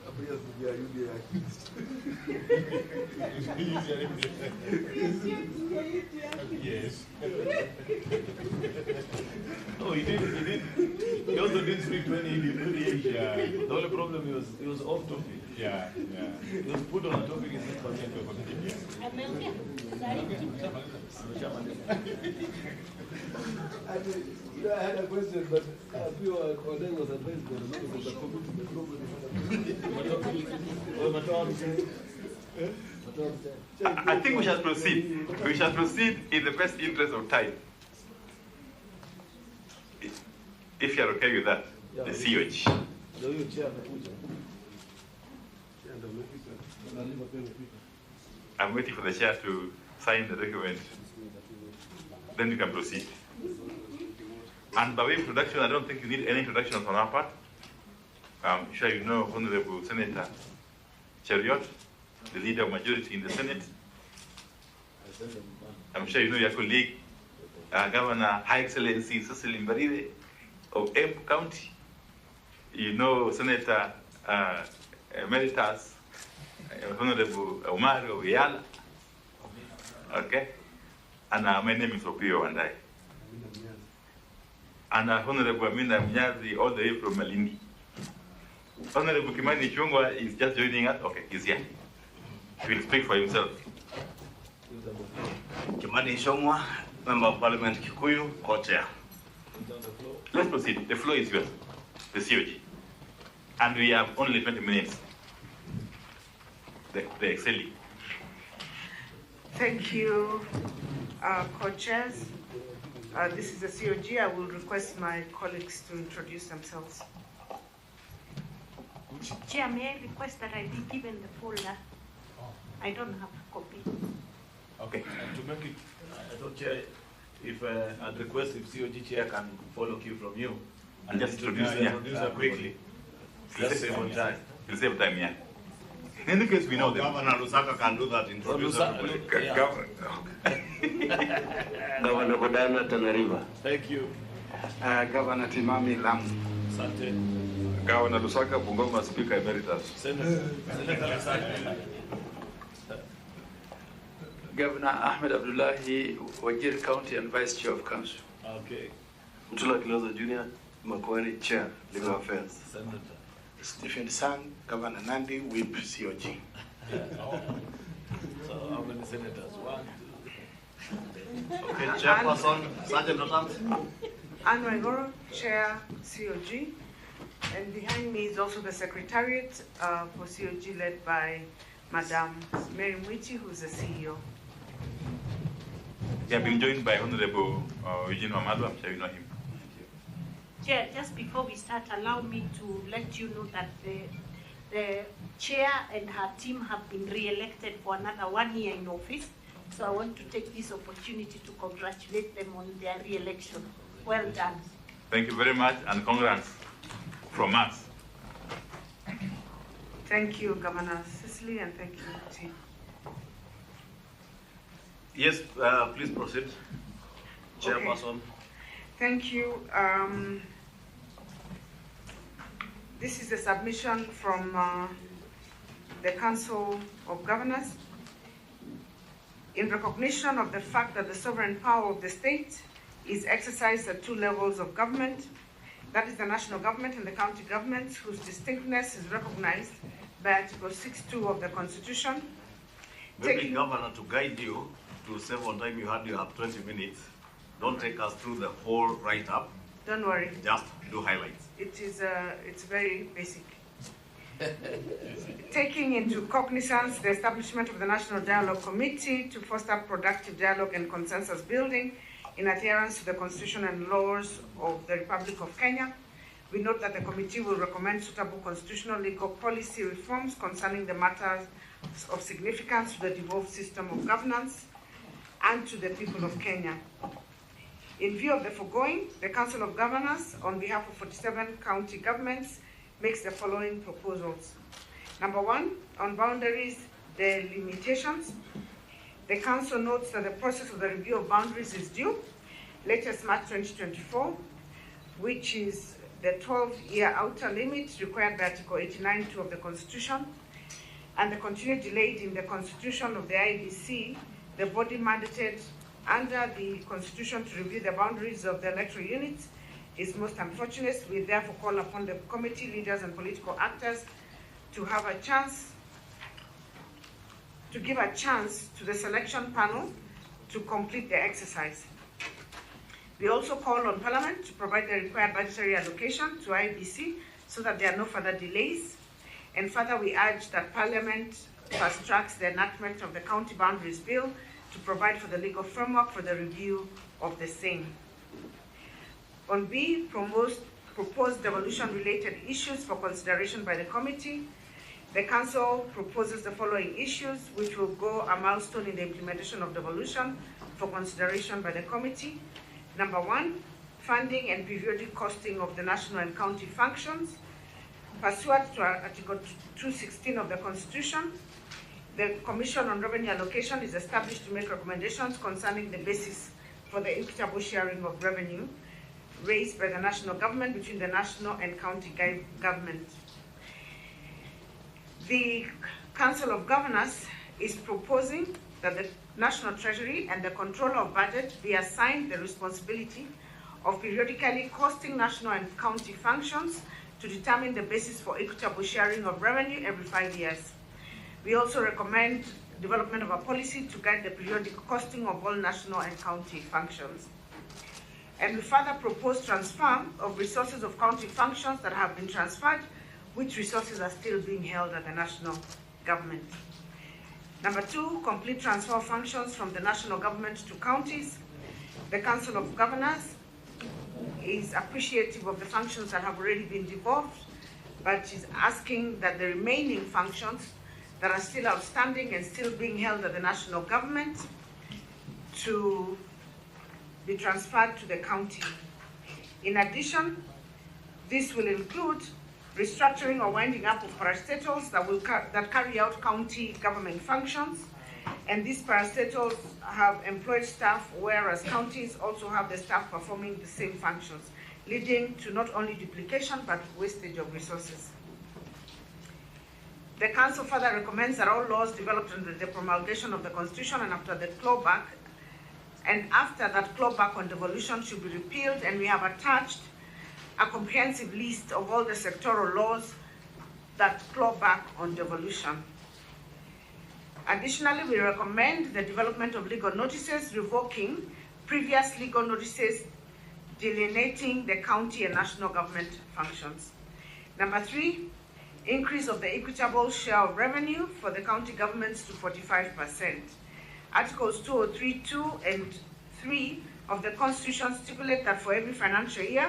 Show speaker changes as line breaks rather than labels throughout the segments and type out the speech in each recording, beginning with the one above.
appears to be a UDA accused.
Yes. No, he didn't. He also didn't speak to any UDA. Yeah. The only problem he was off topic. Yeah, yeah. He was put on a topic in his
I had a question, but a few Cornell was advised by the members of the committee.
I think we shall proceed. We shall proceed in the best interest of time. If you're okay with that, the COG. I'm waiting for the chair to sign the document. Then you can proceed. And by way of introduction, I don't think you need any introduction on our part. I'm sure you know Honorable Senator Cheriot, the leader of majority in the Senate. I'm sure you know your colleague, Governor High Excellency Cecil Mbarire of Embu County. You know Senator Emeritus Honorable Omar of Yala. Okay? And my name is Opio Wandai. And Honorable Amina Mnyazi all the way from Malindi. Honorable Kimani Chungwa is just joining us. Okay, he's here. He will speak for himself.
Kimani Chungwa, Member of Parliament Kikuyu, co-chair.
Let's proceed. The floor is yours, the COG. And we have only 20 minutes. The excelling.
Thank you, co-chairs. This is the COG. I will request my colleagues to introduce themselves.
Chair, may I request that I be given the folder? I don't have a copy.
Okay, and to make it, I don't chair, if I'd request if COG chair can follow cue from you
And just introduce
her quickly. Just save on time.
You'll save time, yeah. In any case, we know that
Governor Lusaka can do that. Introduce everybody.
Governor Godana Tanariva.
Thank you.
Governor Timami Lamu.
Sante.
Governor Lusaka, Bungoma Speaker Emeritus.
Senator Lusaka.
Governor Ahmed Abdullahi, Wajir County and Vice Chair of Council.
Okay.
Mtula Kiloza Jr., Makwani Chair, Legal Affairs.
Senator.
Stephen Sang, Governor Nandi, Whip COG.
So how many senators? 1, 2.
Okay, Chairperson, Sergeant Lieutenant.
Anne Waigoro, Chair, COG. And behind me is also the Secretariat for COG, led by Madam Mary Mwiti, who is the CEO.
We have been joined by Honorable Eugene Mamadu. I'm sure you know him.
Chair, just before we start, allow me to let you know that the chair and her team have been re-elected for another 1 year in office. So I want to take this opportunity to congratulate them on their re-election. Well done.
Thank you very much, and congrats from us.
Thank you, Governor Cicely, and thank you, team.
Yes, please proceed. Chairperson.
Okay. Thank you. This is a submission from the Council of Governors in recognition of the fact that the sovereign power of the state is exercised at 2 levels of government. That is the national government and the county governments, whose distinctness is recognized by Article 6.2 of the Constitution.
Maybe, Governor, to guide you, to save on time, you have 20 minutes. Don't take us through the whole write-up.
Don't worry.
Just do highlights.
It's very basic. Taking into cognizance the establishment of the National Dialogue Committee to foster productive dialogue and consensus building in adherence to the Constitution and laws of the Republic of Kenya, we note that the committee will recommend suitable constitutional legal policy reforms concerning the matters of significance to the devolved system of governance and to the people of Kenya. In view of the foregoing, the Council of Governors, on behalf of 47 county governments, makes the following proposals. Number 1, on boundaries, the limitations. The Council notes that the process of the review of boundaries is due, latest March 2024, which is the 12-year outer limit required by Article 89(2) of the Constitution, and the continued delay in the constitution of the IEBC, the body mandated under the Constitution to review the boundaries of the electoral units, is most unfortunate. We therefore call upon the committee leaders and political actors to have a chance, to give a chance to the selection panel to complete the exercise. We also call on Parliament to provide the required budgetary allocation to IEBC so that there are no further delays. And further, we urge that Parliament fast tracks the enactment of the County Boundaries Bill to provide for the legal framework for the review of the same. On B, proposed devolution-related issues for consideration by the committee. The Council proposes the following issues, which will go a milestone in the implementation of devolution for consideration by the committee. Number 1, funding and periodic costing of the national and county functions. Pursuant to Article 216 of the Constitution, the Commission on Revenue Allocation is established to make recommendations concerning the basis for the equitable sharing of revenue raised by the national government between the national and county government. The Council of Governors is proposing that the National Treasury and the Controller of Budget be assigned the responsibility of periodically costing national and county functions to determine the basis for equitable sharing of revenue every 5 years. We also recommend development of a policy to guide the periodic costing of all national and county functions. And we further propose transfer of resources of county functions that have been transferred, which resources are still being held at the national government. Number 2, complete transfer of functions from the national government to counties. The Council of Governors is appreciative of the functions that have already been devolved, but is asking that the remaining functions that are still outstanding and still being held at the national government to be transferred to the county. In addition, this will include restructuring or winding up of parastatals that carry out county government functions, and these parastatals have employed staff, whereas counties also have the staff performing the same functions, leading to not only duplication but wastage of resources. The Council further recommends that all laws developed under the promulgation of the Constitution and after that clawback on devolution should be repealed, and we have attached a comprehensive list of all the sectoral laws that claw back on devolution. Additionally, we recommend the development of legal notices revoking previous legal notices delineating the county and national government functions. Number 3, increase of the equitable share of revenue for the county governments to 45%. Articles 203(2) and 3 of the Constitution stipulate that for every financial year,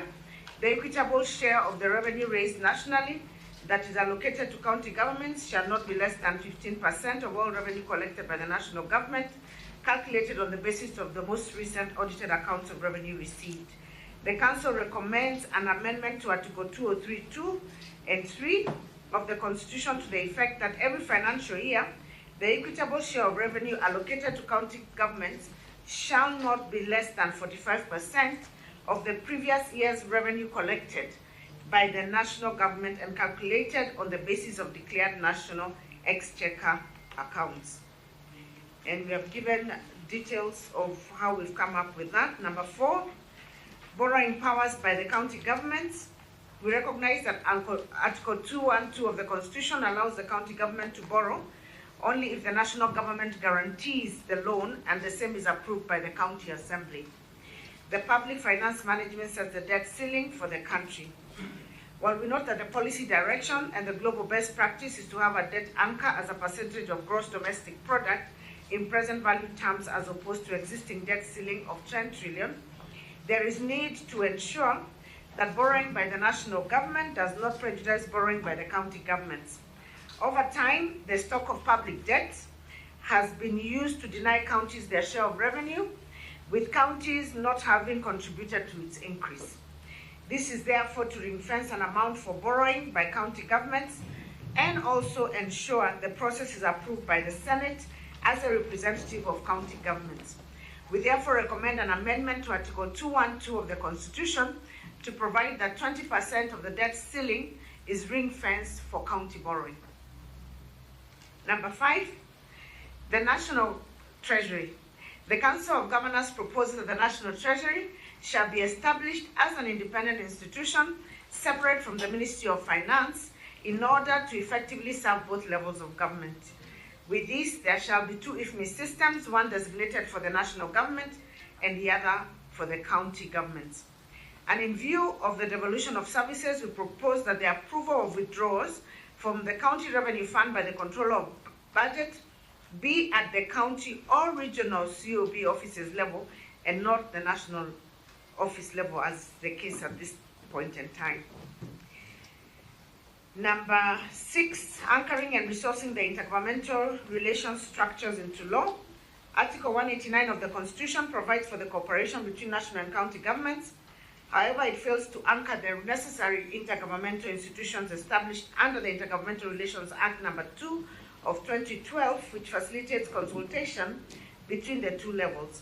the equitable share of the revenue raised nationally that is allocated to county governments shall not be less than 15% of all revenue collected by the national government, calculated on the basis of the most recent audited accounts of revenue received. The Council recommends an amendment to Article 203(2) and 3 of the Constitution to the effect that every financial year, the equitable share of revenue allocated to county governments shall not be less than 45% of the previous year's revenue collected by the national government and calculated on the basis of declared national exchequer accounts. And we have given details of how we've come up with that. Number 4, borrowing powers by the county governments. We recognize that Article 212 of the Constitution allows the county government to borrow only if the national government guarantees the loan and the same is approved by the county assembly. The public finance management sets the debt ceiling for the country. While we note that the policy direction and the global best practice is to have a debt anchor as a percentage of gross domestic product in present value terms as opposed to existing debt ceiling of 10 trillion, there is need to ensure that borrowing by the national government does not prejudice borrowing by the county governments. Over time, the stock of public debt has been used to deny counties their share of revenue, with counties not having contributed to its increase. This is therefore to ring-fence an amount for borrowing by county governments and also ensure the process is approved by the Senate as a representative of county governments. We therefore recommend an amendment to Article 212 of the Constitution to provide that 20% of the debt ceiling is ring-fenced for county borrowing. Number 5, the National Treasury. The Council of Governors proposes that the National Treasury shall be established as an independent institution separate from the Ministry of Finance in order to effectively serve both levels of government. With this, there shall be 2 IFMI systems, one designated for the national government and the other for the county governments. And in view of the devolution of services, we propose that the approval of withdrawals from the County Revenue Fund by the Controller of Budget be at the county or regional COB offices level and not the national office level, as the case at this point in time. Number 6, anchoring and resourcing the intergovernmental relations structures into law. Article 189 of the Constitution provides for the cooperation between national and county governments. However, it fails to anchor the necessary intergovernmental institutions established under the Intergovernmental Relations Act number 2 of 2012, which facilitates consultation between the 2 levels.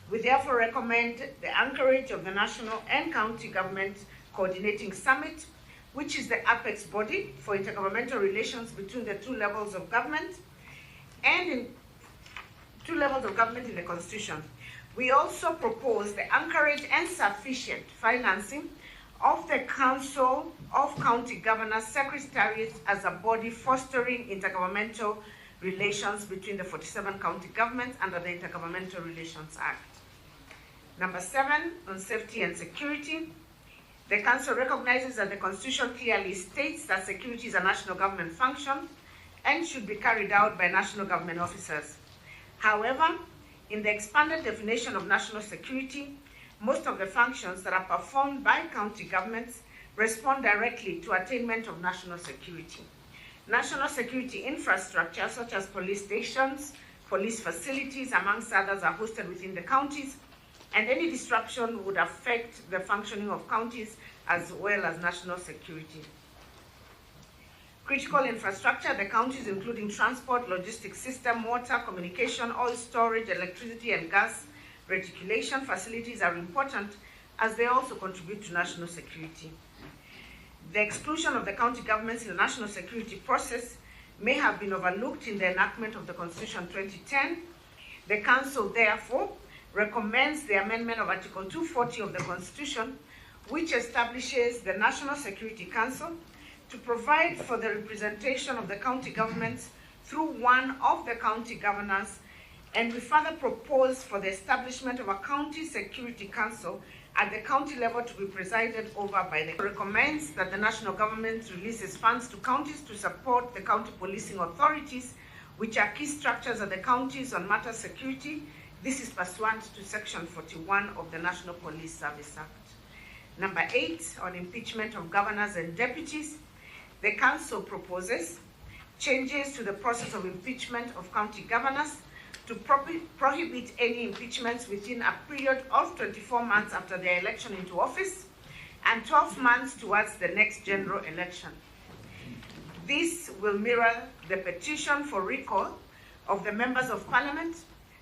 We therefore recommend the anchorage of the national and county government coordinating summit, which is the apex body for intergovernmental relations between the 2 levels of government and in 2 levels of government in the Constitution. We also propose the anchorage and sufficient financing of the Council of County Governors Secretariats as a body fostering intergovernmental relations between the 47 county governments under the Intergovernmental Relations Act. Number 7, on safety and security. The Council recognizes that the Constitution clearly states that security is a national government function and should be carried out by national government officers. However, in the expanded definition of national security, most of the functions that are performed by county governments respond directly to attainment of national security. National security infrastructure, such as police stations, police facilities, amongst others, are hosted within the counties, and any disruption would affect the functioning of counties as well as national security. Critical infrastructure, the counties including transport, logistics system, water, communication, oil storage, electricity and gas reticulation facilities are important as they also contribute to national security. The exclusion of the county governments in the national security process may have been overlooked in the enactment of the Constitution 2010. The Council therefore recommends the amendment of Article 240 of the Constitution, which establishes the National Security Council to provide for the representation of the county governments through one of the county governors, and we further propose for the establishment of a county security council at the county level to be presided over by the recommends that the national government releases funds to counties to support the county policing authorities, which are key structures of the counties on matters security. This is pursuant to Section 41 of the National Police Service Act. Number 8, on impeachment of governors and deputies. The Council proposes changes to the process of impeachment of county governors to prohibit any impeachments within a period of 24 months after their election into office and 12 months towards the next general election. This will mirror the petition for recall of the members of Parliament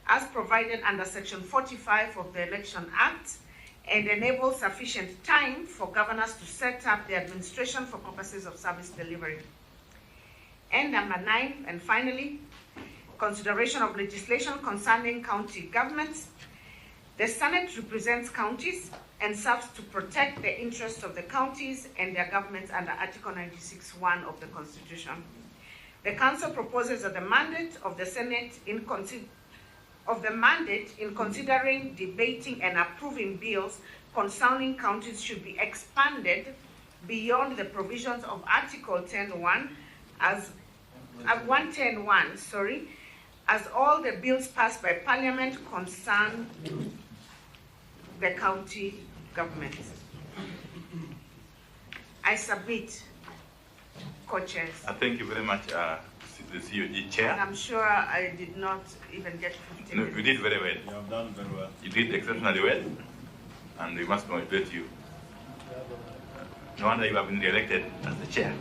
as provided under Section 45 of the Election Act, and enable sufficient time for governors to set up the administration for purposes of service delivery. And number 9, and finally, consideration of legislation concerning county governments. The Senate represents counties and serves to protect the interests of the counties and their governments under Article 96(1) of the Constitution. The Council proposes that the mandate of the Senate in considering, debating, and approving bills concerning counties should be expanded beyond the provisions of Article 110(1) as all the bills passed by Parliament concern the county government. I submit, co-chairs.
Thank you very much, the COG chair.
And I'm sure I did not even get 15 minutes.
You did very well.
You have done very well.
You did exceptionally well, and we must congratulate you. No wonder you have been re-elected as the chair.